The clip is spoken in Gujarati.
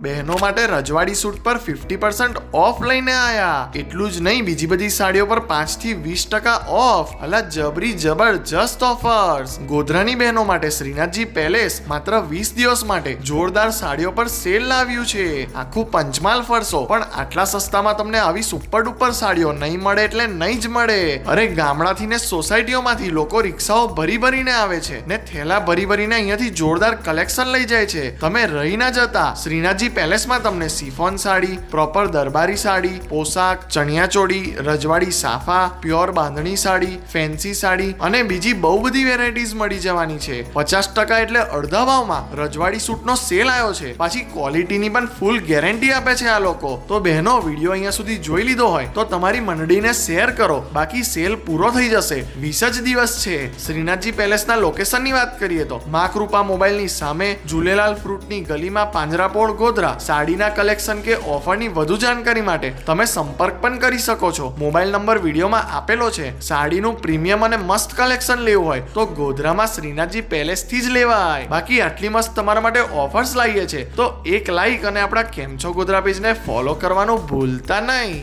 બહેનો માટે રજવાડી સૂટ પર 50% ઓફ લઈને આયા. એટલું જ નહીં, બીજી બધી સાડીઓ પર 5 થી 20% ઓફ. અલા જબરી જબરજસ્ત ઓફર્સ. ગોધરાની બહેનો માટે શ્રીનાથજી પેલેસ માત્ર 20 દિવસ માટે જોરદાર સાડીઓ પર સેલ લાવ્યું છે. આખું પંચમહાલ ફરશો પણ આટલા સસ્તામાં તમને આવી સુપર ડુપર સાડીઓ નહીં મળે એટલે નહીં જ મળે. અરે ગામડાથી ને સોસાયટીઓમાંથી લોકો રિક્ષાઓ ભરી ભરીને આવે છે ને થેલા ભરી ભરીને અહીંયાથી જોરદાર કલેક્શન લઈ જાય છે. તમે રહી ના જતા. શ્રીનાથજી પેલેસમાં તમને સિફોન સાડી, પ્રોપર દરબારી સાડી, પોશાક, ચણિયાચોળી, રજવાડી સાફા, પ્યોર બાંધણી સાડી, ફેન્સી સાડી અને બીજી બહુ બધી વેરાયટીઝ મળી જવાની છે. 50% એટલે અડધા ભાવમાં રજવાડી સૂટનો સેલ આવ્યો છે. પાછી ક્વોલિટીની પણ ફૂલ ગેરંટી આપે છે આ લોકો. તો બહેનો, વિડીયો અહીંયા સુધી જોઈ લીધો હોય તો તમારી મંડળીને શેર કરો, બાકી સેલ પૂરો થઈ જશે. 20 જ દિવસ છે. શ્રીનાથજી પેલેસના લોકેશનની વાત કરીએ તો મા કૃપા મોબાઈલની સામે ઝૂલેલાલ ફ્રૂટની ગલીમાં પાંજરાપોળ ગોધરા. સાડીના કલેક્શન કે ઓફરની વધુ જાણકારી માટે તમે સંપર્ક પણ કરી શકો છો. મોબાઈલ નંબર વિડીયોમાં આપેલો છે. સાડીનું પ્રીમિયમ અને મસ્ત કલેક્શન લેવું હોય તો ગોધરામાં શ્રીનાથજી પેલેસ થી જ લેવાય. બાકી આટલી મસ્ત તમારા માટે ઓફર્સ લાવીએ છે તો એક લાઈક અને આપણા કેમ છો ગોધરા પેજને ફોલો કરવાનું ભૂલતા નહીં.